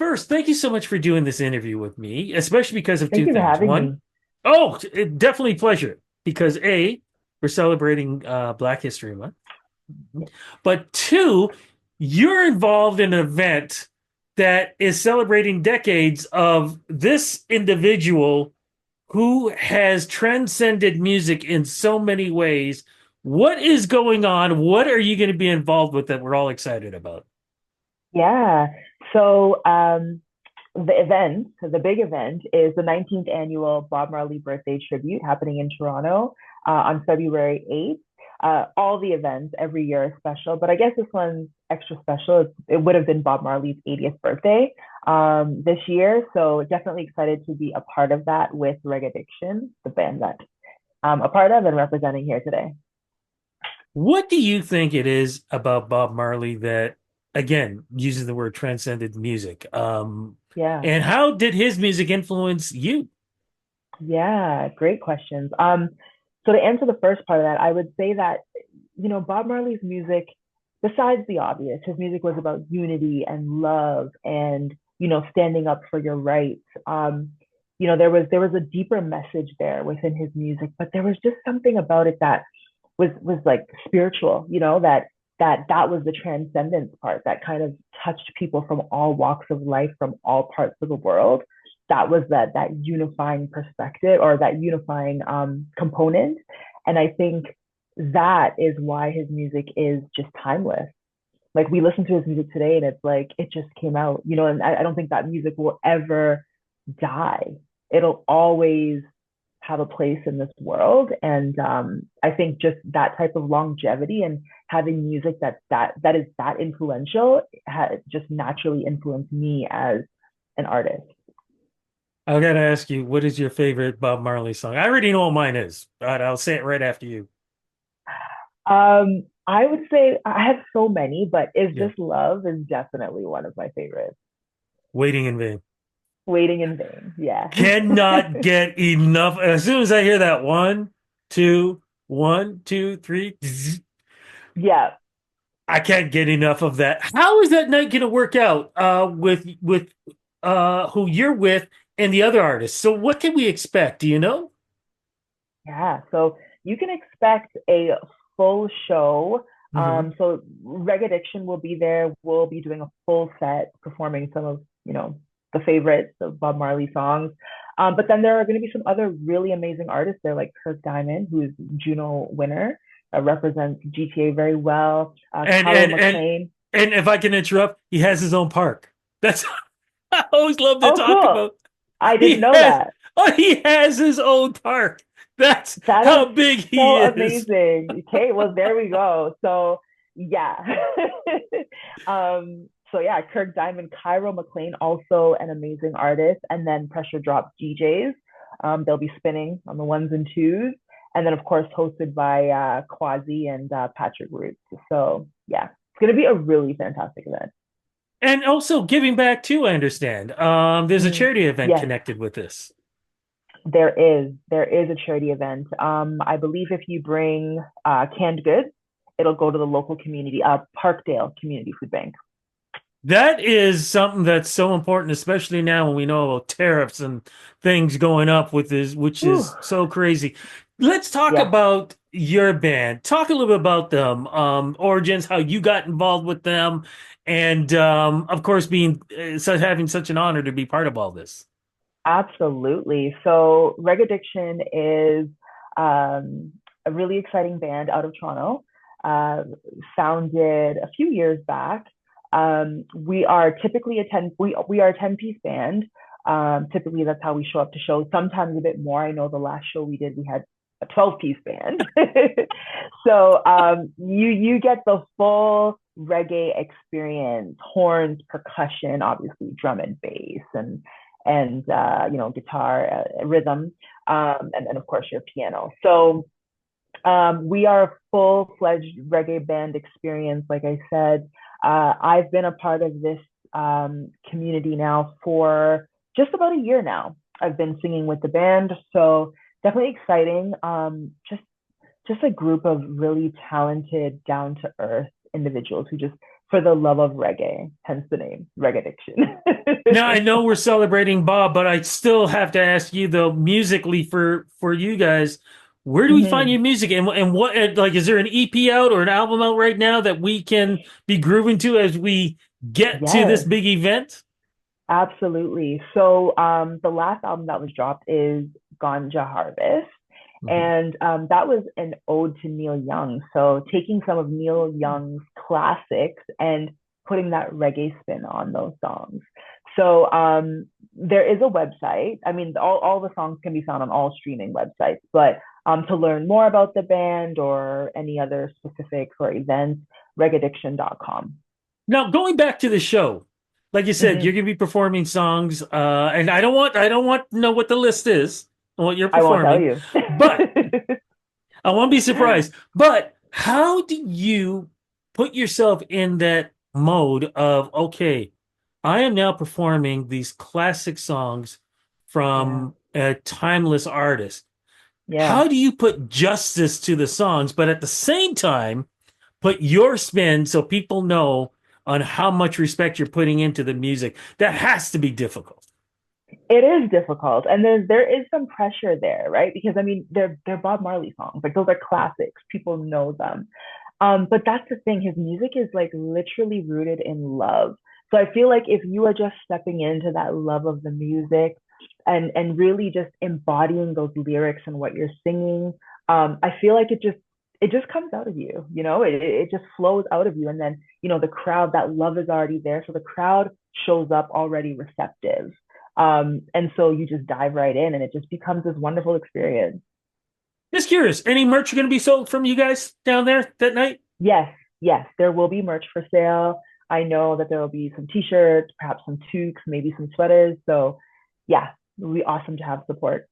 first, thank you so much for doing this interview with me, especially because of Thank two you for things. having One, me. definitely pleasure because A, we're celebrating Black History Month, but two, you're involved in an event that is celebrating decades of this individual who has transcended music in so many ways. What is going on? What are you going to be involved with that we're all excited about? Yeah. So the big event is the 19th annual Bob Marley birthday tribute happening in Toronto on February 8th. All the events every year are special, but I guess this one's extra special. It would have been Bob Marley's 80th birthday this year. So definitely excited to be a part of that with Reggaddiction, the band that I'm a part of and representing here today. What do you think it is about Bob Marley that, again, uses the word transcended music? Yeah. And how did his music influence you? Yeah, great questions. So to answer the first part of that, I would say that, Bob Marley's music, besides the obvious, his music was about unity and love and, standing up for your rights. There was a deeper message there within his music, but there was just something about it that was like spiritual, that was the transcendence part that kind of touched people from all walks of life, from all parts of the world. That was that unifying perspective or that unifying component. And I think that is why his music is just timeless. Like we listen to his music today and it's like it just came out, and I don't think that music will ever die. It'll always have a place in this world. And I think just that type of longevity and having music that is that influential just naturally influenced me as an artist. I gotta ask you, what is your favorite Bob Marley song? I already know what mine is, but I'll say it right after you. I would say I have so many, but Is Yeah. This Love is definitely one of my favorites. Waiting in Vain. Waiting in Vain. Yeah. Cannot get enough. As soon as I hear that one, two, three, Yeah. I can't get enough of that. How is that night going to work out with who you're with and the other artists? So what can we expect? Do you know? Yeah. So you can expect a full show. Hmm. So Reggaddiction will be there. We'll be doing a full set performing some of, the favorites of Bob Marley songs. But then there are going to be some other really amazing artists there, like Kirk Diamond, who's Juno winner, represents GTA very well. And Carol and and McLean. and if I can interrupt, he has his own park. That's I always love to Oh, talk cool. about. I didn't He know has that. he has his own park. That's That is how big so he is. amazing. Okay, well there we go. So yeah. So yeah, Kirk Diamond, Cairo McLean, also an amazing artist, and then Pressure Drop DJs. They'll be spinning on the ones and twos, and then of course hosted by Quasi and Patrick Roots. So yeah, it's gonna be a really fantastic event. And also giving back too, I understand. There's a Mm, charity event yes, connected with this. there is a charity event. I believe if you bring canned goods, it'll go to the local community, Parkdale Community Food Bank. That is something that's so important, especially now when we know about tariffs and things going up with this, which Whew. is so crazy. Let's talk Yeah, about your band. Talk a little bit about them, origins, how you got involved with them, and of course, being having such an honor to be part of all this. absolutely. So Reggaddiction is a really exciting band out of Toronto, uh, founded a few years back. We are typically we are a 10-piece band. Typically that's how we show up to shows, sometimes a bit more. I know the last show we did, we had a 12-piece band. So you get the full reggae experience, horns, percussion, obviously drum and bass, and guitar, rhythm, and then of course your piano. So we are a full-fledged reggae band experience. Like I said, I've been a part of this community now for just about a year now. I've been singing with the band, so definitely exciting. Just a group of really talented, down to earth individuals who just for the love of reggae, hence the name, Reggaddiction. Now I know we're celebrating Bob, but I still have to ask you though, musically for you guys, where do we find your Hmm. music and what like is there an EP out or an album out right now that we can be grooving to as we get to this Yes, big event? absolutely. So the last album that was dropped is Ganja Harvest. Mhm. And that was an ode to Neil Young. So taking some of Neil Young's classics and putting that reggae spin on those songs. So there is a website. I mean, all the songs can be found on all streaming websites, but to learn more about the band or any other specifics or events, reggaddiction.com. Now going back to the show, like you said, you're Mm-hmm. gonna be performing songs, and I don't want to know what the list is and what you're I won't tell performing, you. but I won't be surprised. But how do you put yourself in that mode of, okay, I am now performing these classic songs Yeah. from a timeless artist? Yeah. How do you put justice to the songs, but at the same time, put your spin so people know on how much respect you're putting into the music? That has to be difficult. It is difficult, and there is some pressure there, right? Because I mean, they're Bob Marley songs, like those are classics. People know them. But that's the thing. His music is like literally rooted in love. So I feel like if you are just stepping into that love of the music and really just embodying those lyrics and what you're singing, I feel like it just comes out of you. It just flows out of you, and then the crowd, that love is already there, so the crowd shows up already receptive. And so you just dive right in, and it just becomes this wonderful experience. Just curious, any merch going to be sold from you guys down there that night? Yes, yes, there will be merch for sale. I know that there will be some t-shirts, perhaps some toques, maybe some sweaters. So yeah, it would be awesome to have support.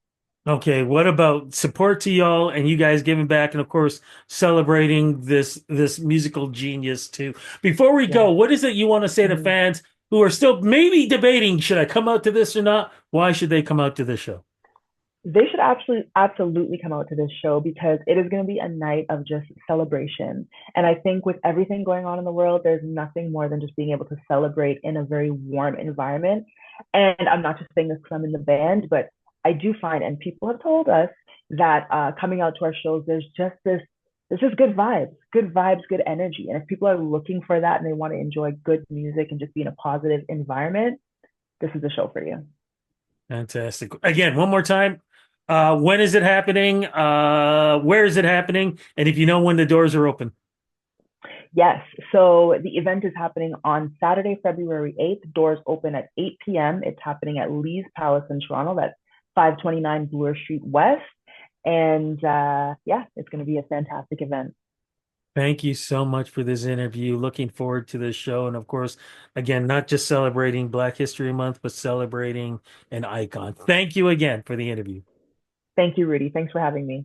Okay, what about support to y'all and you guys giving back and of course celebrating this musical genius too. Before we go, Yes. what is it you want to say to Mhm. fans who are still maybe debating should I come out to this or not? Why should they come out to this show? They should absolutely come out to this show because it is going to be a night of just celebration. And I think with everything going on in the world, there's nothing more than just being able to celebrate in a very warm environment. And I'm not just saying this because I'm in the band, but I do find, and people have told us that coming out to our shows, there's just good vibes, good energy. And if people are looking for that and they want to enjoy good music and just be in a positive environment, this is the show for you. Fantastic. Again, one more time. When is it happening? Where is it happening? And if you know when the doors are open. Yes. So the event is happening on Saturday, February 8th. Doors open at 8 p.m. It's happening at Lee's Palace in Toronto. That's 529 Bloor Street West. And yeah, it's going to be a fantastic event. Thank you so much for this interview. Looking forward to this show. And of course, again, not just celebrating Black History Month, but celebrating an icon. Thank you again for the interview. Thank you, Rudy. Thanks for having me.